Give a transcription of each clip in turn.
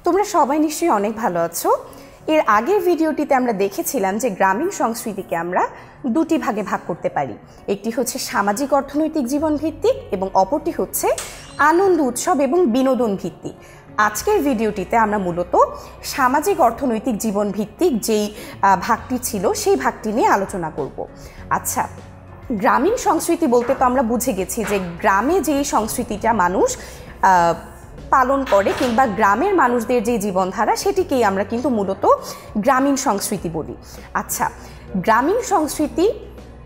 তোমরা সবাই নিশ্চয়ই অনেক ভালো আছো। এর আগের ভিডিওটিতে আমরা দেখেছিলাম যে গ্রামীণ সংস্কৃতিকে আমরা দুটি ভাগে ভাগ করতে পারি। একটি হচ্ছে সামাজিক অর্থনৈতিক জীবন ভিত্তিক এবং অপরটি হচ্ছে আনন্দ উৎসব এবং বিনোদন ভিত্তিক। আজকের ভিডিওটিতে আমরা মূলত সামাজিক অর্থনৈতিক জীবন ভিত্তিক যেই ভাগটি ছিল সেই ভাগটি নিয়ে আলোচনা করব। আচ্ছা, গ্রামীণ সংস্কৃতি বলতে তো আমরা বুঝে গেছি যে গ্রামে যেই সংস্কৃতিটা মানুষ পালন করে কিংবা গ্রামের মানুষদের যে জীবনধারা সেটিকেই আমরা কিন্তু মূলত গ্রামীণ সংস্কৃতি বলি। আচ্ছা, গ্রামীণ সংস্কৃতি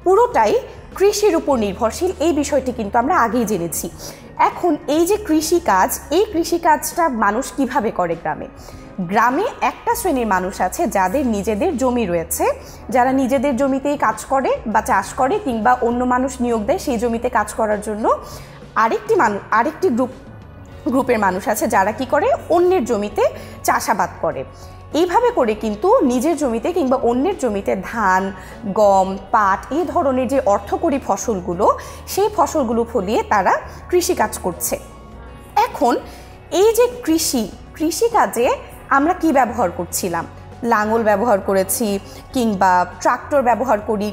পুরোটাই কৃষির উপর নির্ভরশীল, এই বিষয়টি কিন্তু আমরা আগেই জেনেছি। এখন এই যে কৃষিকাজ, এই কৃষিকাজটা মানুষ কিভাবে করে গ্রামে একটা শ্রেণীর মানুষ আছে যাদের নিজেদের জমি রয়েছে, যারা নিজেদের জমিতেই কাজ করে বা চাষ করে কিংবা অন্য মানুষ নিয়োগ দেয় সেই জমিতে কাজ করার জন্য। আরেকটি গ্রুপের মানুষ আছে যারা কি করে অন্যের জমিতে চাষাবাদ করে। এইভাবে করে কিন্তু নিজের জমিতে কিংবা অন্যের জমিতে ধান, গম, পাট এই ধরনের যে অর্থকরী ফসলগুলো সেই ফসলগুলো ফলিয়ে তারা কৃষিকাজ করছে। এখন এই যে কৃষিকাজে আমরা কি ব্যবহার করছিলাম? লাঙল ব্যবহার করেছি কিংবা ট্রাক্টর ব্যবহার করি।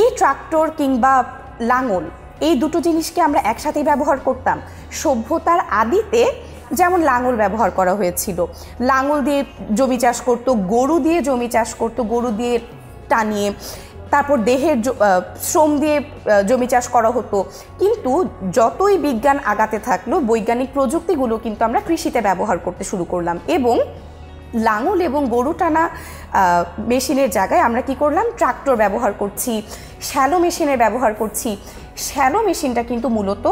এই ট্রাক্টর কিংবা লাঙল এই দুটো জিনিসকে আমরা একসাথেই ব্যবহার করতাম। সভ্যতার আদিতে যেমন লাঙল ব্যবহার করা হয়েছিল, লাঙল দিয়ে জমি চাষ করতো, গরু দিয়ে জমি চাষ করতো, গরু দিয়ে টানিয়ে, তারপর দেহের শ্রম দিয়ে জমি চাষ করা হতো। কিন্তু যতই বিজ্ঞান আগাতে থাকলো, বৈজ্ঞানিক প্রযুক্তিগুলো কিন্তু আমরা কৃষিতে ব্যবহার করতে শুরু করলাম এবং লাঙল এবং গরু টানা মেশিনের জায়গায় আমরা কি করলাম? ট্রাক্টর ব্যবহার করছি, শ্যালো মেশিনের ব্যবহার করছি। শ্যালো মেশিনটা কিন্তু মূলত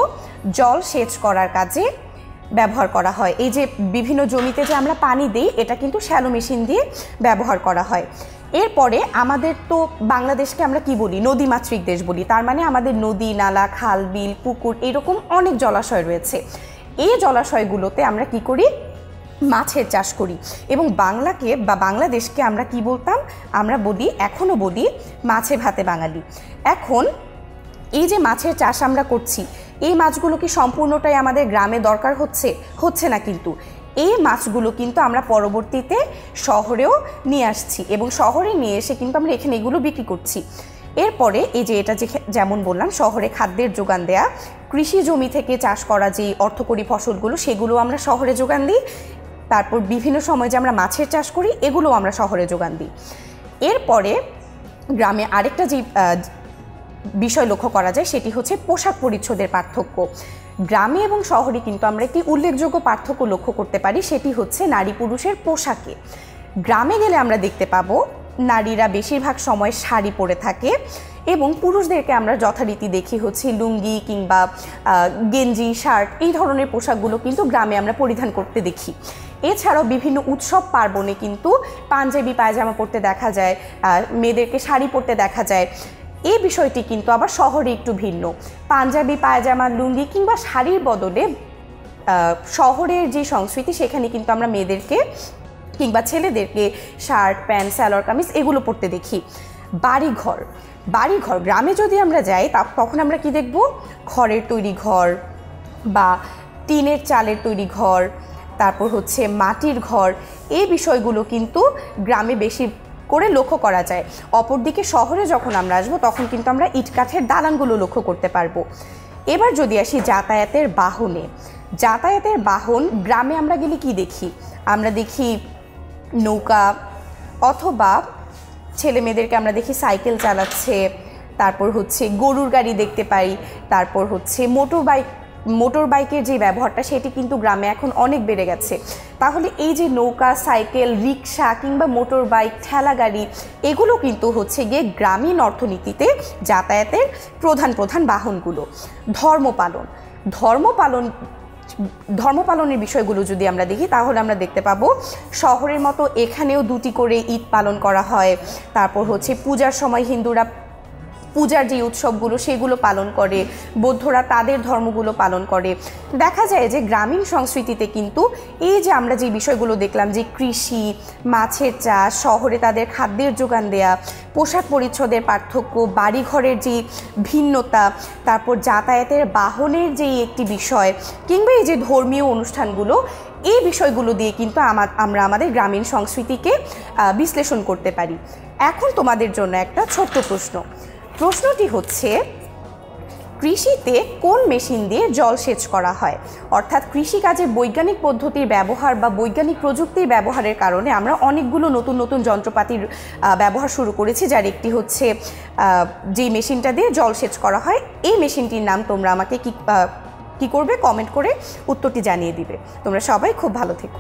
জল সেচ করার কাজে ব্যবহার করা হয়। এই যে বিভিন্ন জমিতে যে আমরা পানি দিই, এটা কিন্তু শ্যালো মেশিন দিয়ে ব্যবহার করা হয়। এরপরে আমাদের তো বাংলাদেশকে আমরা কি বলি? নদীমাতৃক দেশ বলি। তার মানে আমাদের নদী, নালা, খাল, বিল, পুকুর এরকম অনেক জলাশয় রয়েছে। এই জলাশয়গুলোতে আমরা কি করি? মাছের চাষ করি। এবং বাংলাকে বা বাংলাদেশকে আমরা কি বলতাম? আমরা বলি, এখনও বলি, মাছে ভাতে বাঙালি। এখন এই যে মাছের চাষ আমরা করছি, এই মাছগুলো কি সম্পূর্ণটাই আমাদের গ্রামে দরকার হচ্ছে না, কিন্তু এই মাছগুলো কিন্তু আমরা পরবর্তীতে শহরেও নিয়ে আসছি এবং শহরে নিয়ে এসে কিন্তু আমরা এখানে এগুলো বিক্রি করছি। এরপরে এই যে এটা যেমন বললাম, শহরে খাদ্যের যোগান দেয়া, কৃষি জমি থেকে চাষ করা যে অর্থকরী ফসলগুলো সেগুলো আমরা শহরে যোগান দিই। তারপর বিভিন্ন সময় যে আমরা মাছের চাষ করি এগুলো আমরা শহরে যোগান দিই। এরপরে গ্রামে আরেকটা যে বিষয় লক্ষ্য করা যায় সেটি হচ্ছে পোশাক পরিচ্ছদের পার্থক্য। গ্রামে এবং শহরে কিন্তু আমরা একটি উল্লেখযোগ্য পার্থক্য লক্ষ্য করতে পারি, সেটি হচ্ছে নারী পুরুষের পোশাকে। গ্রামে গেলে আমরা দেখতে পাবো নারীরা বেশিরভাগ সময় শাড়ি পরে থাকে এবং পুরুষদেরকে আমরা যথারীতি দেখি হচ্ছে লুঙ্গি কিংবা গেঞ্জি, শার্ট এই ধরনের পোশাকগুলো কিন্তু গ্রামে আমরা পরিধান করতে দেখি। এছাড়াও বিভিন্ন উৎসব পার্বণে কিন্তু পাঞ্জাবি পায়জামা পরতে দেখা যায়, মেয়েদেরকে শাড়ি পরতে দেখা যায়। এই বিষয়টি কিন্তু আবার শহরে একটু ভিন্ন। পাঞ্জাবি পায়জামা, লুঙ্গি কিংবা শাড়ির বদলে শহরের যে সংস্কৃতি সেখানে কিন্তু আমরা মেয়েদেরকে কিংবা ছেলেদেরকে শার্ট, প্যান্ট, সালোয়ার কামিজ এগুলো পরতে দেখি। বাড়িঘর গ্রামে যদি আমরা যাই তখন আমরা কি দেখব? খড়ের তৈরি ঘর বা টিনের চালের তৈরি ঘর, তারপর হচ্ছে মাটির ঘর। এই বিষয়গুলো কিন্তু গ্রামে বেশি করে লক্ষ্য করা যায়। অপরদিকে শহরে যখন আমরা আসবো তখন কিন্তু আমরা ইটকাঠের দালানগুলো লক্ষ্য করতে পারবো। এবার যদি আসি যাতায়াতের বাহন, গ্রামে আমরা গেলে কি দেখি? আমরা দেখি নৌকা, অথবা ছেলে মেয়েদেরকে আমরা দেখি সাইকেল চালাচ্ছে, তারপর হচ্ছে গরুর গাড়ি দেখতে পাই, তারপর হচ্ছে মোটর বাইকের যে ব্যবহারটা সেটি কিন্তু গ্রামে এখন অনেক বেড়ে গেছে। তাহলে এই যে নৌকা, সাইকেল, রিক্সা কিংবা মোটর বাইক, ঠেলা গাড়ি এগুলো কিন্তু হচ্ছে গিয়ে গ্রামীণ অর্থনীতিতে যাতায়াতের প্রধান বাহনগুলো। ধর্মপালনের বিষয়গুলো যদি আমরা দেখি তাহলে আমরা দেখতে পাবো শহরের মতো এখানেও 2টি করে ঈদ পালন করা হয়। তারপর হচ্ছে পূজার সময় হিন্দুরা পূজার যে উৎসবগুলো সেগুলো পালন করে, বৌদ্ধরা তাদের ধর্মগুলো পালন করে। দেখা যায় যে গ্রামীণ সংস্কৃতিতে কিন্তু এই যে আমরা যে বিষয়গুলো দেখলাম, যে কৃষি, মাছের চাষ, শহরে তাদের খাদ্যের যোগান দেয়া, পোশাক পরিচ্ছদের পার্থক্য, বাড়িঘরের যে ভিন্নতা, তারপর যাতায়াতের বাহনের যেই একটি বিষয়, কিংবা এই যে ধর্মীয় অনুষ্ঠানগুলো, এই বিষয়গুলো দিয়ে কিন্তু আমরা আমাদের গ্রামীণ সংস্কৃতিকে বিশ্লেষণ করতে পারি। এখন তোমাদের জন্য একটা ছোট্ট প্রশ্নটি হচ্ছে, কৃষিতে কোন মেশিন দিয়ে জলসেচ করা হয়? অর্থাৎ কৃষিকাজে বৈজ্ঞানিক পদ্ধতির ব্যবহার বা বৈজ্ঞানিক প্রযুক্তির ব্যবহারের কারণে আমরা অনেকগুলো নতুন নতুন যন্ত্রপাতির ব্যবহার শুরু করেছি, যার একটি হচ্ছে যে মেশিনটা দিয়ে জলসেচ করা হয়। এই মেশিনটির নাম তোমরা আমাকে কি করবে, কমেন্ট করে উত্তরটি জানিয়ে দিবে। তোমরা সবাই খুব ভালো থেকো।